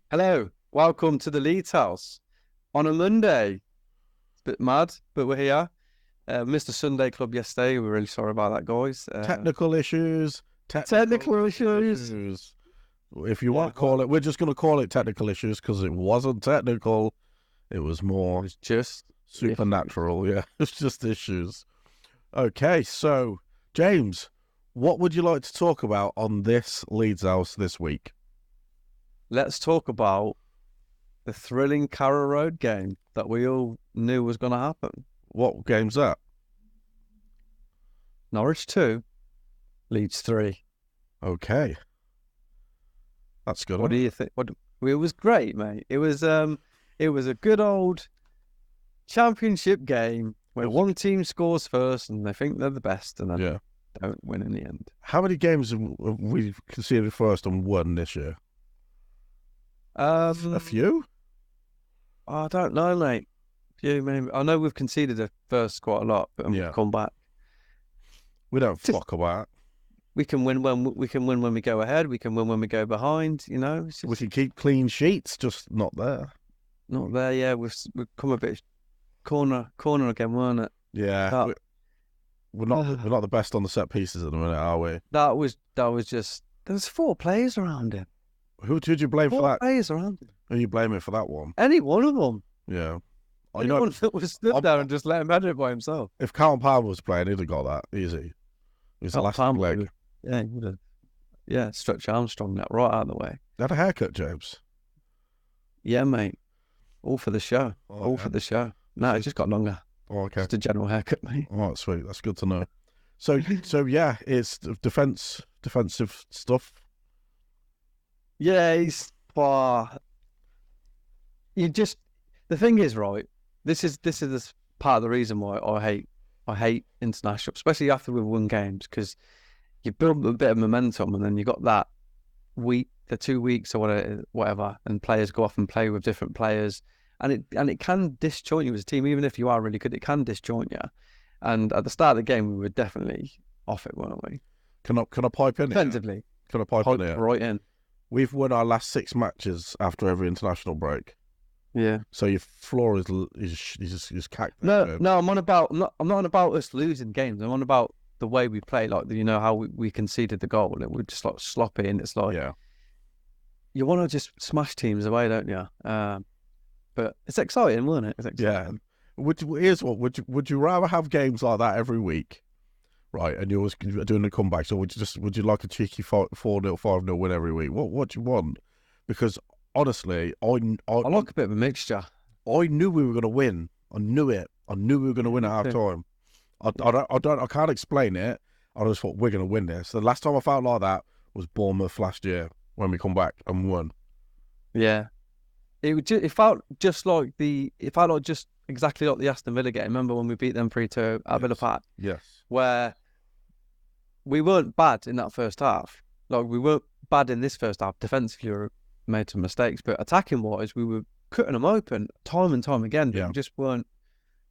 Hello, welcome to the Leeds house on a Monday. It's a bit mad, but we're here. Missed the Sunday club yesterday. We're really sorry about that, guys. Technical issues. Technical issues. If you want to call it, we're just going to call it technical issues because it wasn't technical. It was more just supernatural. Yeah, it's just issues. Okay, so James, what would you like to talk about on this Leeds house this week? Let's talk about the thrilling Carrow Road game that we all knew was going to happen. What game's that? Norwich 2, Leeds 3. Okay. That's good. What do you think? It was great, mate. It was a good old championship game where one team scores first and they think they're the best and then don't win in the end. How many games have we conceded first and won this year? A few? I don't know, mate. Few, maybe. I know we've conceded at first quite a lot, but we've come back. We don't fuck about. We can win when we go ahead. We can win when we go behind. You know, we can keep clean sheets, just not there. Not there. Yeah, we've come a bit corner again, weren't it? Yeah, we're not the best on the set pieces at the minute, are we? That was just. There's 4 players around him. Who did you blame for that? 4 players around him. Who are you blaming for that one? Any one of them. Yeah. Anyone that was stood there and just let him head it by himself. If Carlton Palmer was playing, he'd have got that easy. He's the last leg. Yeah, he would have. Yeah, Stretch Armstrong that right out of the way. They had a haircut, James. Yeah, mate. All for the show. For the show. No, it just got longer. Oh, okay. Just a general haircut, mate. Oh, sweet. That's good to know. So yeah, it's defensive stuff. Yeah, the thing is, right, this is part of the reason why I hate international, especially after we've won games, because you build a bit of momentum and then you got that week, the 2 weeks or whatever, and players go off and play with different players, and it can disjoint you as a team, even if you are really good, it can disjoint you. And at the start of the game, we were definitely off it, weren't we? Can I pipe in? Defensively, can I pipe in here? Right in. We've won our last 6 matches after every international break. Yeah. So your floor is cacked. No, I'm not on about us losing games. I'm on about the way we play. Like, you know how we conceded the goal and we're just like sloppy, and it's like you want to just smash teams away, don't you? But it's exciting, wasn't it? It's exciting. Yeah. Would you rather have games like that every week, right? And you're always doing the comebacks, or would you like a cheeky 4-0, 5-0 win every week? What do you want? Because honestly, I like a bit of a mixture. I knew we were going to win. I knew it. I knew we were going to win at half time. I can't explain it. I just thought we're going to win this. The last time I felt like that was Bournemouth last year when we come back and won. Yeah, it felt just exactly like the Aston Villa game. Remember when we beat them 3-2 at Villa Park? Yes. Where we weren't bad in that first half. Like, we weren't bad in this first half. Defensively, we made some mistakes, but attacking wise, we were cutting them open time and time again. But we just weren't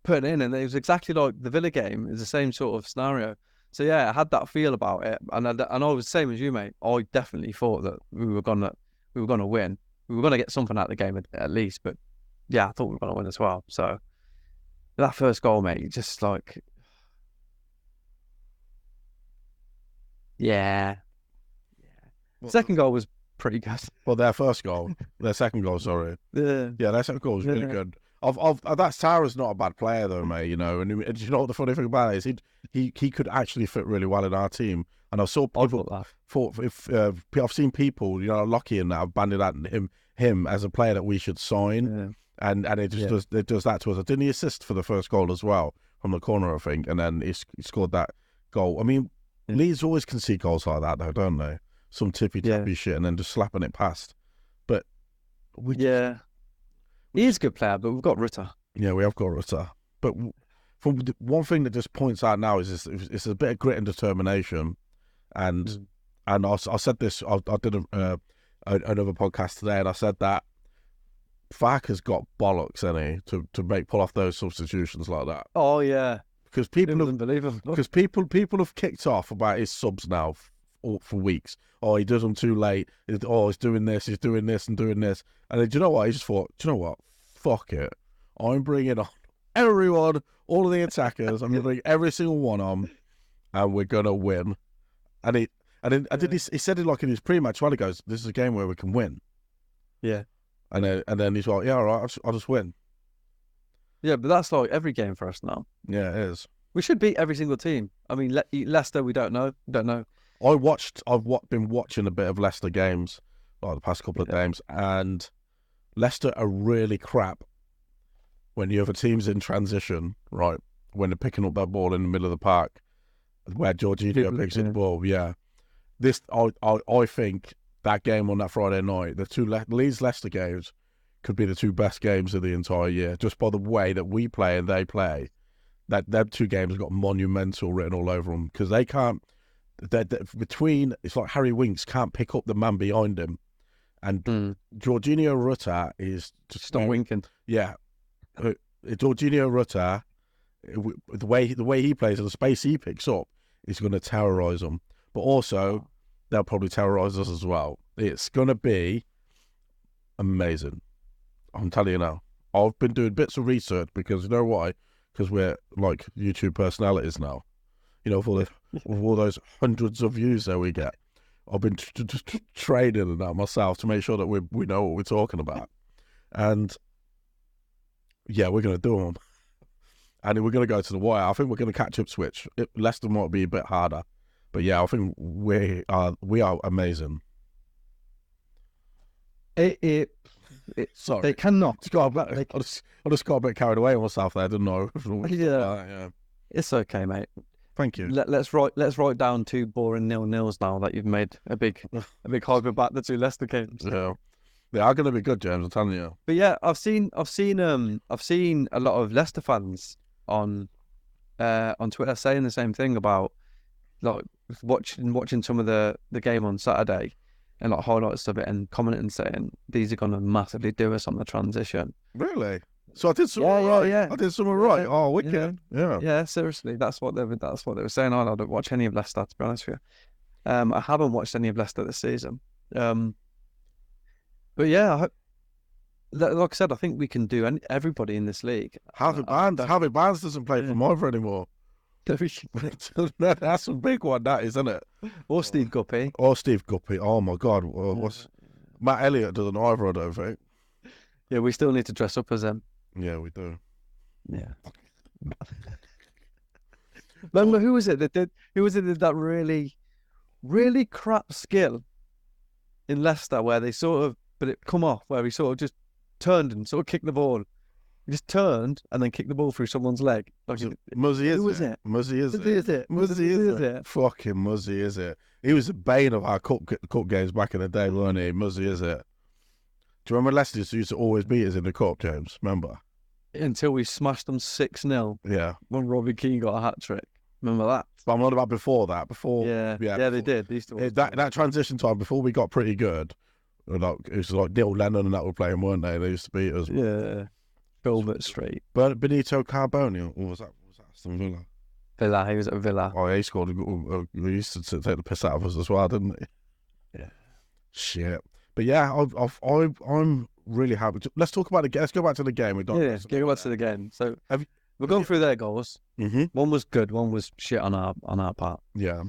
putting in, and it was exactly like the Villa game. It's the same sort of scenario. So yeah, I had that feel about it, and I was the same as you, mate. I definitely thought that we were gonna win. We were gonna get something out of the game at least. But yeah, I thought we were gonna win as well. So that first goal, mate, just like second goal was pretty good. Well, their second goal, sorry. Their second goal was really good. That Sarah's not a bad player though, mate. You know, and you know what the funny thing about it is, he could actually fit really well in our team. And I saw people I've seen people, you know, lucky and that have banded at him as a player that we should sign, and it just does that to us. Didn't he assist for the first goal as well from the corner, I think, and then he scored that goal. I mean, Leeds always concede goals like that though, don't they? Some tippy-tappy shit and then just slapping it past. But he is a good player, but we've got Rutter. Yeah, we have got Rutter. But from one thing that just points out now is it's a bit of grit and determination. And I said this, I did another podcast today, and I said that Farke has got bollocks, hasn't he, to pull off those substitutions like that. Oh, yeah. because people have kicked off about his subs now for weeks. Oh, he does them too late. He's doing this, and doing this. And then, do you know what? He just thought, do you know what? Fuck it. I'm bringing on everyone, all of the attackers. I'm going to bring every single one on, and we're going to win. And he said it like in his pre-match while he goes, this is a game where we can win. Yeah. And then he's like, yeah, all right, I'll just win. Yeah, but that's like every game for us now. Yeah, it is. We should beat every single team. I mean, Leicester, we don't know. I've been watching a bit of Leicester games, like the past couple of games, and Leicester are really crap when you have a team's in transition, right? When they're picking up that ball in the middle of the park, where Jorginho picks up the ball. Yeah, I think that game on that Friday night, the two Leeds-Leicester games, could be the two best games of the entire year, just by the way that we play and they play. Them two games have got monumental written all over them because they can't. It's like Harry Winks can't pick up the man behind him, and Jorginho Rutter is just not winking. Yeah, Jorginho Rutter, the way he plays and the space he picks up is going to terrorise them. But also, they'll probably terrorise us as well. It's going to be amazing. I'm telling you now. I've been doing bits of research because you know why? Because we're like YouTube personalities now. You know, with all those hundreds of views that we get. I've been just training in that myself to make sure that we know what we're talking about. And yeah, we're going to do them. And we're going to go to the wire. I think we're going to catch Ipswich. Leicester might be a bit harder. But yeah, I think we are amazing. Sorry. They cannot. I just got a bit carried away on myself there, didn't I? Yeah. It's okay, mate. Thank you. Let's write down 2 boring 0-0s now that you've made a big hype about the 2 Leicester games. Yeah, they are going to be good, James. I'm telling you. But yeah, I've seen a lot of Leicester fans on Twitter saying the same thing about like watching some of the game on Saturday and like highlights of it and commenting saying these are going to massively do us on the transition. Really? So I did something right. Yeah. I did something right. Oh, wicked. Yeah, seriously. That's what they were saying. I don't watch any of Leicester, to be honest with you. I haven't watched any of Leicester this season. But yeah, like I said, I think we can do everybody in this league. Harvey Barnes doesn't play for Mother anymore. That's a big one, that is, isn't it? Or Steve Guppy. Oh my God. What's Matt Elliott doesn't either, I don't think. Yeah, we still need to dress up as them. Yeah, we do. Yeah. Remember who was it that did that really, really crap skill in Leicester where they sort of it come off where he sort of just turned and sort of kicked the ball. He just turned and then kicked the ball through someone's leg. Muzzy is who was it? Muzzy is it? Muzzy is it? Fucking Muzzy is it? He was the bane of our cup games back in the day, weren't he? Muzzy is it? Do you remember Leicester used to always beat us in the cup, James? Remember? Until we smashed them 6-0. Yeah. When Robbie Keane got a hat-trick. Remember that? But I'm not about before that. They did. They used to that transition time, before we got pretty good, it was like Neil Lennon and that were playing, weren't they? They used to beat us. Yeah. Filbert Street. But Benito Carboni, or was that Aston Villa? Villa, he was at Villa. Oh, he scored. He used to take the piss out of us as well, didn't he? Yeah. Shit. But yeah, I'm really happy. Let's talk about the game. Let's go back to the game. Go back to the game. So we're going through their goals. Mm-hmm. One was good. One was shit on our part. Yeah.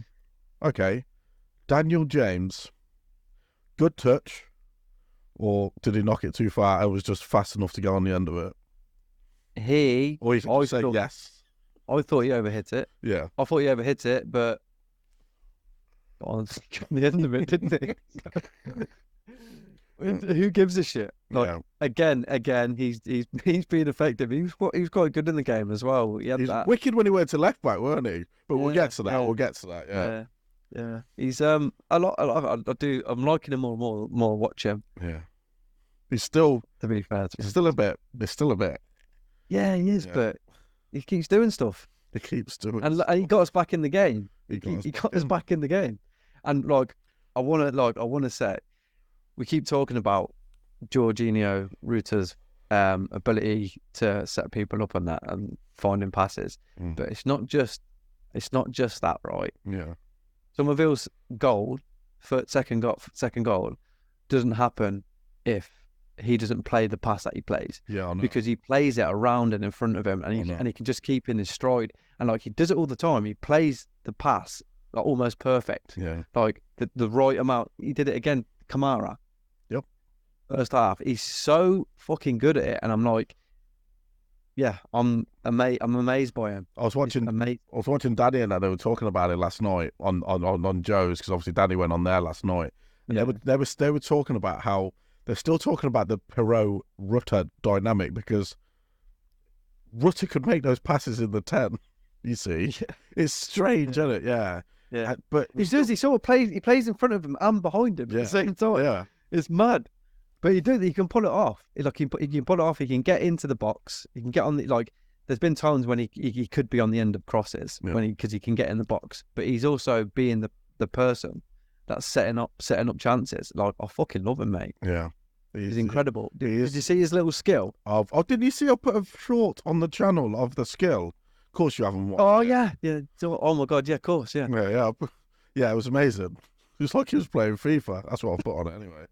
Okay. Daniel James, good touch, or did he knock it too far? It was just fast enough to go on the end of it. Or you can say yes. I thought he overhit it. Yeah. I thought he overhit it, but on the end of it, didn't he? Who gives a shit? Like, again, he's been effective. He was quite good in the game as well. He's wicked when he went to left back, weren't he? But we'll get to that. We'll get to that. Yeah. He's a lot. I'm liking him more watch him. Yeah. He's still, to be fair, he's still a bit. There's still a bit. Yeah, he is, but he keeps doing stuff. He keeps doing, and he got us back in the game. He got us back in the game, and I want to say, we keep talking about Jorginho Rutter's ability to set people up on that and finding passes. But it's not just that, right? Yeah. Summerville's goal for second goal doesn't happen if he doesn't play the pass that he plays. Yeah, I know. Because he plays it around and in front of him, and he can just keep in his stride. And like he does it all the time. He plays the pass like almost perfect. Yeah. Like the right amount. He did it again, Kamara. Yep. First half. He's so fucking good at it, and I'm like, yeah, I'm amazed by him. I was watching Danny and that. They were talking about it last night on Joe's, because obviously Danny went on there last night. And they were talking about how they're still talking about the Perot-Rutter dynamic, because Rutter could make those passes in the 10. You see, it's strange, isn't it? Yeah. Yeah. But he sort of plays. He plays in front of him and behind him at the same time. Yeah. It's mad. But he can pull it off. Like he can pull it off. He can get into the box. He can get on the There's been times when he could be on the end of crosses because he can get in the box. But he's also being the person that's setting up chances. Like, I fucking love him, mate. Yeah, he's incredible. Did you see his little skill? Didn't you see I put a short on the channel of the skill? Of course you haven't watched. Oh yeah. So, oh my god, yeah, of course, yeah. Yeah, it was amazing. It was like he was playing FIFA. That's what I put on it anyway.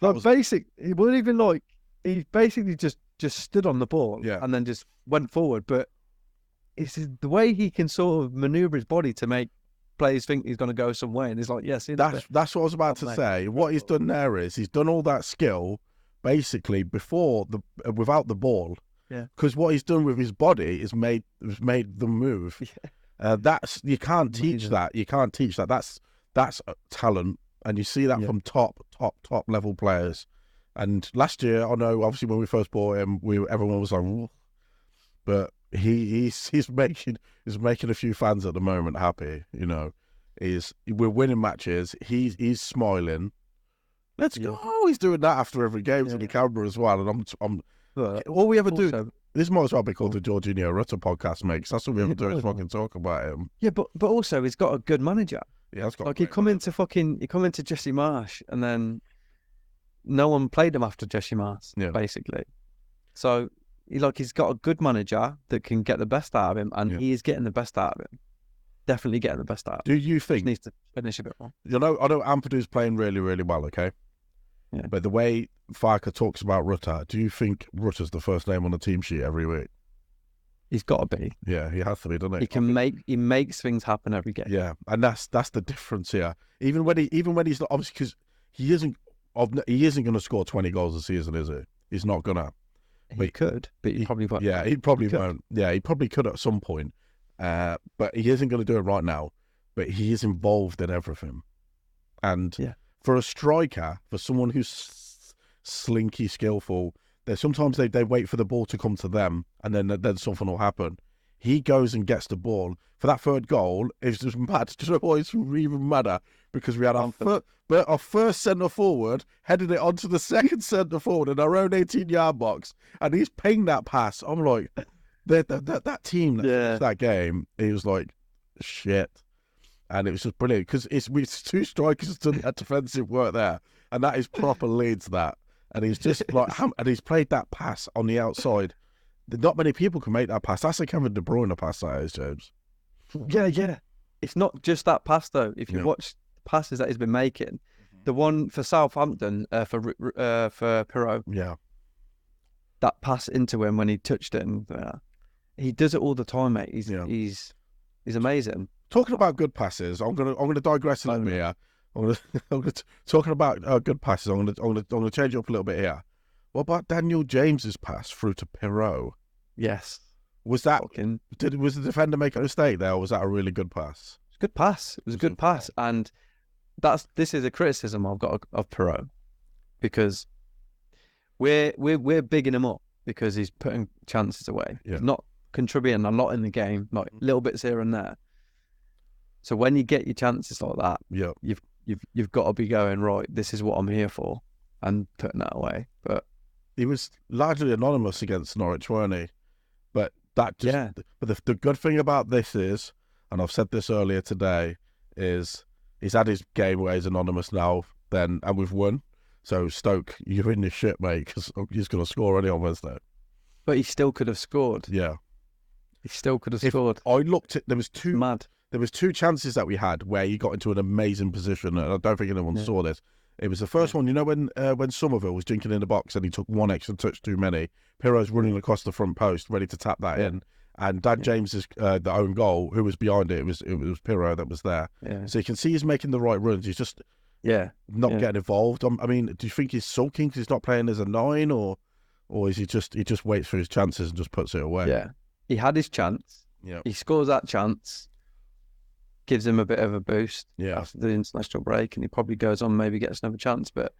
He wasn't even like, he basically just stood on the ball and then just went forward. But it's the way he can sort of maneuver his body to make players think he's going to go some way, and he's like, yes, that's what I was about to say. What he's done there is he's done all that skill basically before without the ball. Yeah. Because what he's done with his body is made them move. Yeah. You can't teach that. You can't teach that. That's talent, and you see that from top level players. And last year, I know obviously when we first bought him, everyone was like, "Whoa." But he's making a few fans at the moment happy. You know, we're winning matches. He's smiling. Let's go. He's doing that after every game to the camera as well. And I'm all we ever do. This might as well be called the Jorginho Rutter podcast, mate. 'Cause that's what we ever do is fucking talk about him. Yeah, but also he's got a good manager. Yeah, he's got like he come into Jesse Marsh, and then no one played him after Jesse Marsh, basically. So he's got a good manager that can get the best out of him, and he is getting the best out of him. Definitely getting the best out of him. Do you think he needs to finish a bit more? I know Ampadu's playing really, really well, okay? Yeah. But the way Farker talks about Rutter, do you think Rutter's the first name on the team sheet every week? He's got to be. Yeah, he has to be, doesn't he? He makes things happen every game. Yeah, and that's the difference here. Even when he's not, obviously, because he isn't going to score 20 goals a season, is he? He's not gonna. He could, but he probably won't. Yeah, he probably won't. Yeah, he probably could at some point, but he isn't going to do it right now. But he is involved in everything, and for a striker, for someone who's slinky, skillful, sometimes they wait for the ball to come to them, and then something will happen. He goes and gets the ball for that third goal. It's just mad. Do you know what? It's even madder because we had our first centre forward headed it onto the second centre forward in our own 18-yard box, and he's pinged that pass. I'm like, that team that game, it was like shit, and it was just brilliant because it's two strikers done that defensive work there, and that is proper Leeds that. And he's just like, and he's played that pass on the outside. Not many people can make that pass. That's a Kevin De Bruyne pass, that is, James. Yeah. It's not just that pass though. If you watch the passes that he's been making, the one for Southampton for Perot, that pass into him when he touched it, and he does it all the time, mate. He's amazing. Talking about good passes, I'm gonna digress a little bit here. I'm gonna talking about good passes. I'm gonna change it up a little bit here. What about Daniel James's pass through to Perot? Yes. Was the defender make a mistake there, or was that a really good pass? It's a good pass. It was a good pass, and this is a criticism I've got of Perot, because we're bigging him up because he's putting chances away. Yeah. He's not contributing a lot in the game, like little bits here and there. So when you get your chances like that, you've got to be going, right, this is what I'm here for, and putting that away. But he was largely anonymous against Norwich, weren't he? But but the good thing about this is, and I've said this earlier today, is he's had his game where he's anonymous now, and we've won. So Stoke, you're in this shit, mate, because he's going to score only on Wednesday. But he still could have scored. Yeah. He still could have scored. I looked at, there was Mad. There was two chances that we had where he got into an amazing position, and I don't think anyone saw this. It was the first one, you know, when Summerville was drinking in the box and he took one extra touch too many. Pirro's running across the front post, ready to tap that in, and Dad James's the own goal, who was behind it, it was Pirro that was there. Yeah. So you can see he's making the right runs. He's just not getting involved. I mean, do you think he's sulking because he's not playing as a 9, or is he just waits for his chances and just puts it away? Yeah, he had his chance. Yeah, he scores that chance. Gives him a bit of a boost after the international break, and he probably goes on, maybe gets another chance. But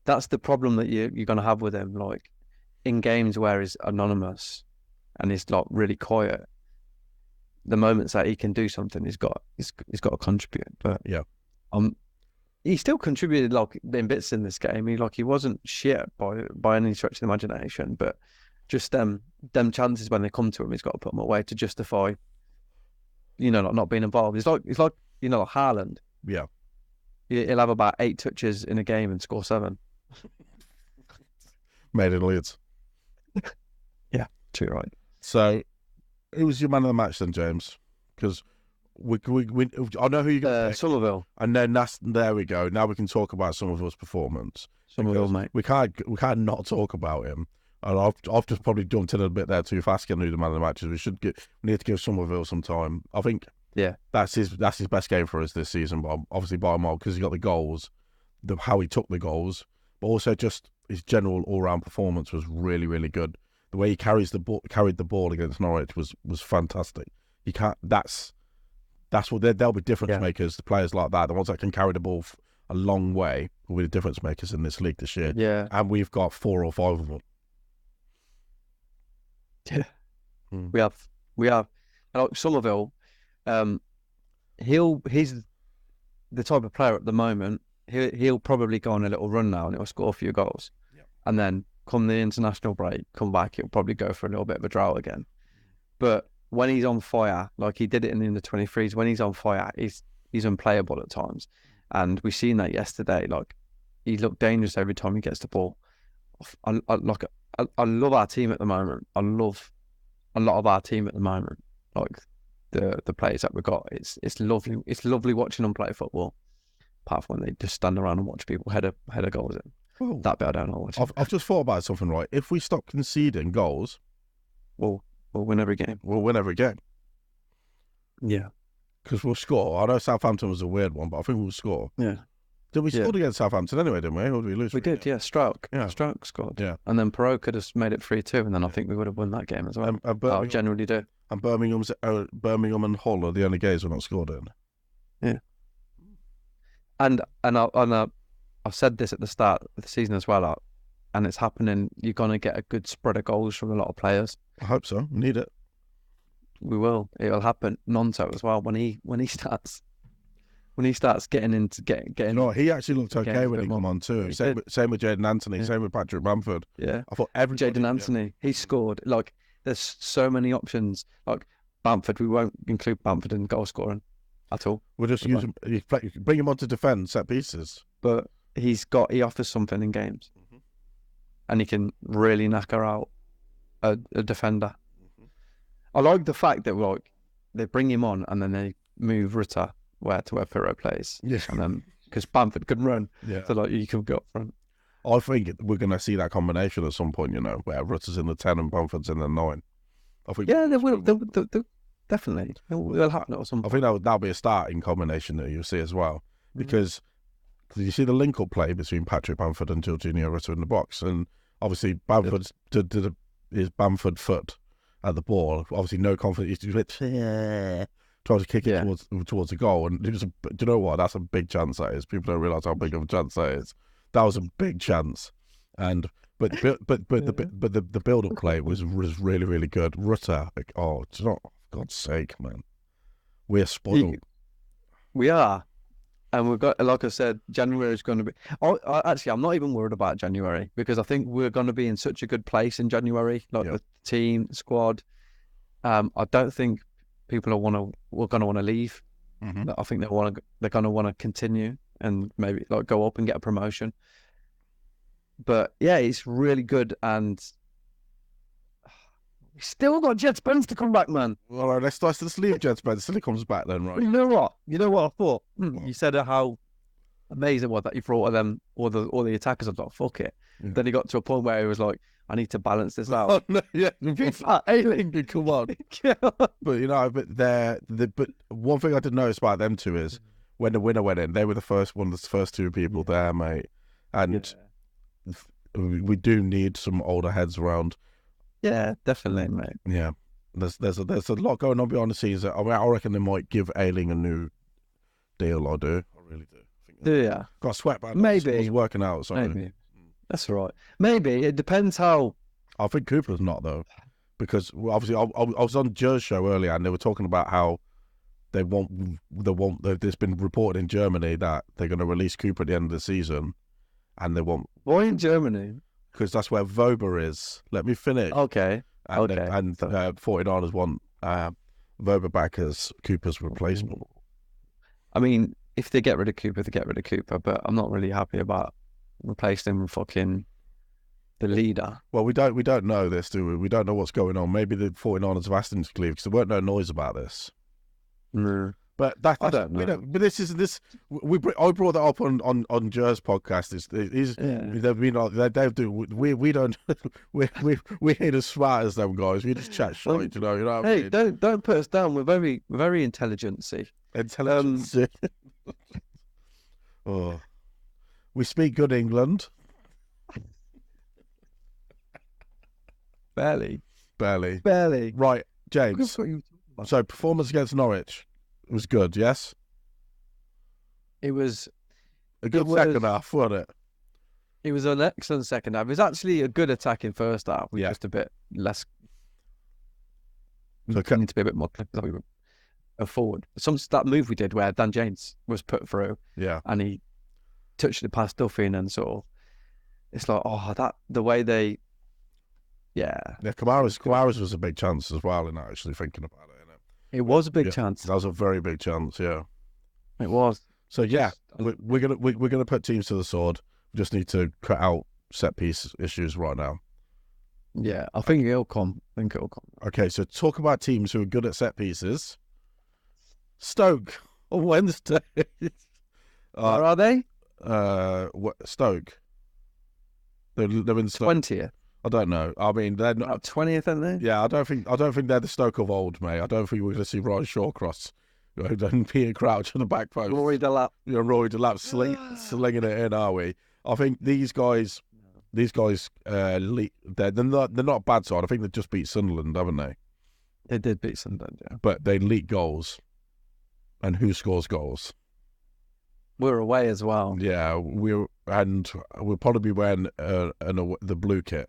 that's the problem that you're going to have with him. Like in games where he's anonymous and he's like really quiet, the moments that he can do something, he's got to contribute. But he still contributed like in bits in this game. He wasn't shit by any stretch of the imagination, but just them chances when they come to him, he's got to put them away to justify. Not being involved. It's like Haaland. Yeah. He'll have about 8 touches in a game and score 7. Made in Leeds. Yeah, too right. So, who was your man of the match then, James? Because we I know who you got. Summerville. And then there we go. Now we can talk about Summerville's performance. Summerville, mate. We can't not talk about him. And I've just probably jumped in a bit there too fast getting who the man of the match is. We need to give Summerville some time. I think that's his best game for us this season, but obviously by a mile, because he got the goals, how he took the goals, but also just his general all-round performance was really, really good. The way he carried the ball against Norwich was fantastic. He can't. That's what they'll be difference makers. The players like that, the ones that can carry the ball a long way, will be the difference makers in this league this year. Yeah, and we've got 4 or 5 of them. Yeah, we have. Like Summerville, he's the type of player at the moment. He'll probably go on a little run now and he'll score a few goals, and then come the international break, come back, he'll probably go for a little bit of a drought again. But when he's on fire, like he did it in the under-23s, when he's on fire, he's unplayable at times, and we've seen that yesterday. Like he looked dangerous every time he gets the ball. I love our team at the moment. I love a lot of our team at the moment. Like the players that we've got. It's lovely. It's lovely watching them play football. Apart from when they just stand around and watch people header goals in. Well, that bit I don't know. I've just thought about something, right? If we stop conceding goals, we'll win every game. We'll win every game. Yeah. Because we'll score. I know Southampton was a weird one, but I think we'll score. Yeah. Did we score against Southampton anyway, didn't we? Or did we lose? We did, yeah. Stroke scored. Yeah. And then Perot could have made it 3-2, and then I think we would have won that game as well. I generally do. And Birmingham and Hull are the only games we're not scored in. Yeah. And I've said this at the start of the season as well, and it's happening. You're going to get a good spread of goals from a lot of players. I hope so. We need it. We will. It'll happen. Nonto as well when he starts getting into getting. No, he actually looked okay when he come on too. Same with Jaden Anthony. Same with Patrick Bamford. Yeah, I thought Jaden Anthony. He scored. Like there's so many options. Like Bamford, we won't include Bamford in goal scoring at all. We'll just use him. You bring him on to defend set pieces. But he offers something in games, and he can really knock her out a defender. I like the fact that they bring him on and then they move Rutter where Pirro plays. Yeah. And then because Bamford can run. Yeah. So you can go up front. I think we're going to see that combination at some point, where Rutter's in the 10 and Bamford's in the 9. I think. Yeah, they will. They'll definitely. It'll happen at some point. I think that'll be a starting combination that you'll see as well. Because you see the link-up play between Patrick Bamford and Jorginho Rutter in the box. And obviously Bamford did his Bamford foot at the ball. Obviously no confidence. He's trying to kick it towards the goal. And do you know what? That's a big chance that is. People don't realise how big of a chance that is. That was a big chance. And but the build-up play was really, really good. Rutter, for God's sake, man. We're spoiled. We are. And we've got, like I said, January is going to be... Actually, I'm not even worried about January because I think we're going to be in such a good place in January, the team, the squad. I don't think people we're going to want to leave. I think they're going to want to continue and maybe go up and get a promotion. But yeah, it's really good, and we still got Jet Spence to come back, man. All right, let's leave Jet Spence till he comes back then, right? You know what? I thought? You said how amazing was that you brought them all the attackers. I thought, fuck it. Yeah. Then he got to a point where he was like, I need to balance this out. Oh, no, yeah, Ailing, come on. But one thing I did notice about them two is when the winner went in, they were one of the first two people there, mate. And we do need some older heads around. Yeah, definitely, mate. Yeah, there's a lot going on behind the scenes. I reckon they might give Ailing a new deal. I really do. Do ya? Got a sweatband. Maybe it's working out. So maybe that's right. Maybe it depends how. I think Cooper's not though, because obviously I was on Jer's show earlier and they were talking about how there's been reported in Germany that they're going to release Cooper at the end of the season, and they want. Why in Germany? Because that's where Vober is. Let me finish. Okay. And 49ers want Vober back as Cooper's replacement. I mean, if they get rid of Cooper, they get rid of Cooper, but I'm not really happy about replacing him with fucking the leader. Well, we don't know this, do we? We don't know what's going on. Maybe the 49ers have asked him to leave because there weren't no noise about this. No. But I don't know. But I brought that up on Jer's podcast. They do. We don't. we ain't as smart as them guys. We just chat shit. You know what I mean? Don't put us down. We're very intelligent-y. Intelligent. Oh, we speak good England. Barely. Right, James. So performance against Norwich. It was good, yes? It was a good second half, wasn't it? It was an excellent second half. It was actually a good attacking first half. We just a bit less. We need to be a bit more forward. That move we did where Dan James was put through, and he touched it past Duffy, and then sort of, it's like, the way they, Kamara's was a big chance as well. In actually thinking about it. It was a big chance. That was a very big chance. Yeah, it was. So we're gonna put teams to the sword. We just need to cut out set piece issues right now. Yeah, I think it'll come. Okay, so talk about teams who are good at set pieces. Stoke on Wednesday. Where are they? Stoke. They're in Stoke. 20th. I don't know. I mean, they're not 20th, aren't they? Yeah, I don't think they're the Stoke of old, mate. I don't think we're going to see Ryan Shawcross and Peter Crouch on the back post. Rory Delap. Rory Delap slinging it in, are we? I think these guys, they're not a bad side. I think they just beat Sunderland, haven't they? They did beat Sunderland, yeah. But they leak goals, and who scores goals? We're away as well. Yeah, we'll probably be wearing the blue kit.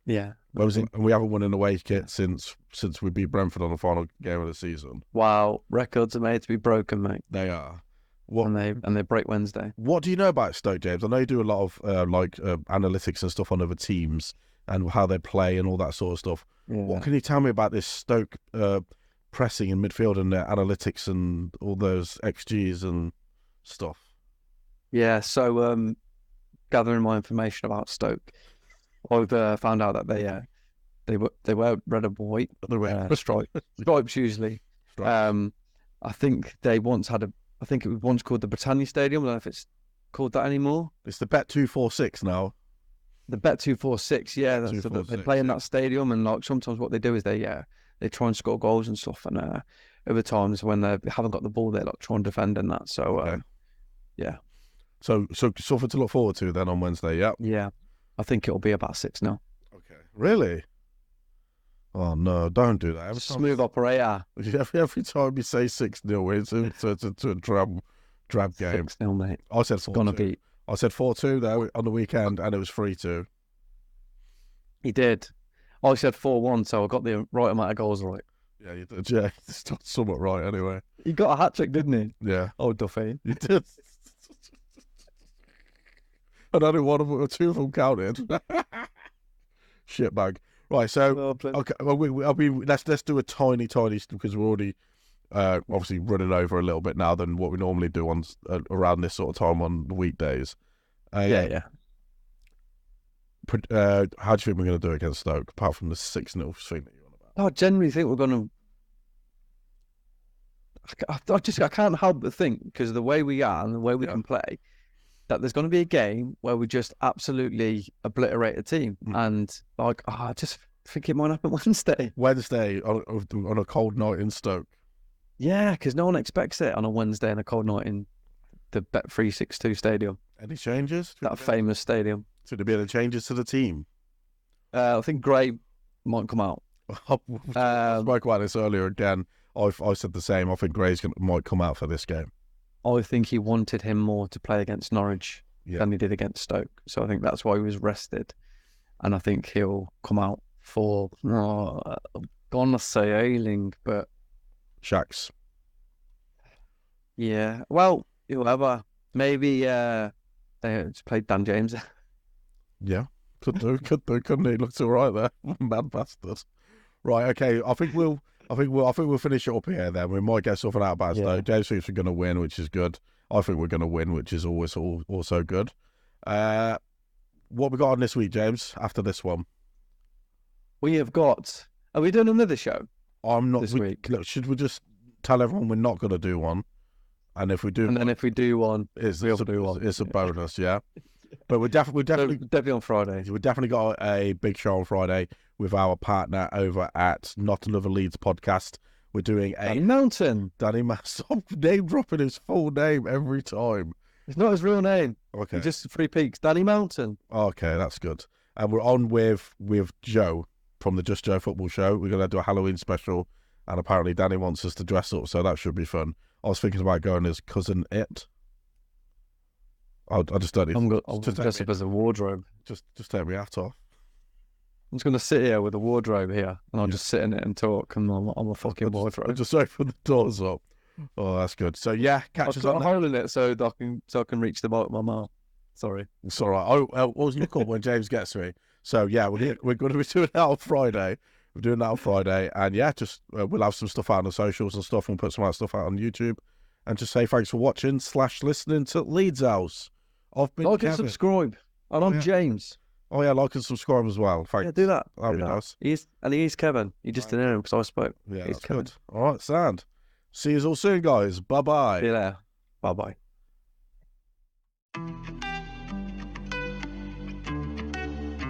Yeah, we haven't won an away kit since we beat Brentford on the final game of the season. Wow, records are made to be broken, mate. They are. And they break Wednesday. What do you know about Stoke, James? I know you do a lot of analytics and stuff on other teams and how they play and all that sort of stuff. Yeah. What can you tell me about this Stoke pressing in midfield and their analytics and all those XGs and stuff? Yeah, so gathering my information about Stoke, I've found out that they wear red and white. They wear stripes usually. I think they once had I think it was once called the Britannia Stadium. I don't know if it's called that anymore. It's the Bet246 now. The Bet246, yeah. They play in that stadium, and like sometimes what they do is they try and score goals and stuff, and other times when they haven't got the ball, they like try and defend and that. So yeah. So something to look forward to then on Wednesday, yeah. Yeah, I think it'll be about 6-0. Okay, really? Oh no! Don't do that. Smooth operator. Every time you say 6-0, it's a drab game. 6-0, mate. I said 4-2. It's gonna be. I said 4-2 though on the weekend, and it was 3-2. He did. I said 4-1, so I got the right amount of goals right. Yeah, you did. Yeah, it's somewhat right anyway. He got a hat trick, didn't he? Yeah. Oh, Duffy. You did. And only one of them, or two of them counted. Shitbag. Right, so okay. Well, let's do a tiny because we're already obviously running over a little bit now than what we normally do on around this sort of time on the weekdays. Yeah. How do you think we're going to do against Stoke, apart from the 6-0 thing that you're on about? I genuinely think we're going to. I can't help but think, because of the way we are and the way we can play, that there's going to be a game where we just absolutely obliterate a team. And I just think it might happen Wednesday. Wednesday on a cold night in Stoke. Yeah, because no one expects it on a Wednesday and a cold night in the Bet362 stadium. Any changes? That famous stadium. Should there be any changes to the team? I think Gray might come out. I spoke about this earlier again. I said the same. I think Gray's might come out for this game. I think he wanted him more to play against Norwich than he did against Stoke. So I think that's why he was rested. And I think he'll come out for, I'm going to say Ayling, but... Shax. Yeah. Well, whoever. Maybe they just played Dan James. Yeah. Could do, couldn't he? Looks all right there. Mad bastard. Right, okay. I think we'll finish it up here then. We might get something out about Stoke. James thinks we're gonna win, which is good. I think we're gonna win, which is always also good. What we got on this week, James, after this one? We have got, are we doing another show? I'm not this week. Look, should we just tell everyone we're not gonna do one? And if we do, and then if we do one, we'll do one. It's a bonus, yeah. But we're definitely on Friday. We've definitely got a big show on Friday with our partner over at Not Another Leeds podcast. We're doing Danny Mountain. Stop name dropping his full name every time. It's not his real name. Okay. It's just 3 Peaks. Danny Mountain. Okay, that's good. And we're on with Joe from the Just Joe Football Show. We're going to do a Halloween special, and apparently Danny wants us to dress up, so that should be fun. I was thinking about going as Cousin It. I just don't need I'll dress up as a wardrobe. Just take my hat off. I'm just going to sit here with a wardrobe here, and I'll just sit in it and talk, and I'm a fucking wardrobe. I'll just open the doors up. Oh, that's good. So yeah, catch us on. I'm holding it so I can reach the bottom of my mouth. Sorry, it's all right. What was your call when James gets me? So yeah, we're going to be doing that on Friday. We're doing that on Friday, and yeah, just we'll have some stuff out on the socials and stuff, and we'll put some stuff out on YouTube, and just say thanks for watching / listening to Leeds House. I've been like and subscribe, and I'm James. Oh yeah, like and subscribe as well. Thanks. Yeah, do that. That'd be nice. He's Kevin. You just didn't know him because I spoke. Yeah, he's that's Kevin. Good. All right, sound. See you all soon, guys. Bye bye. See you later. Bye bye.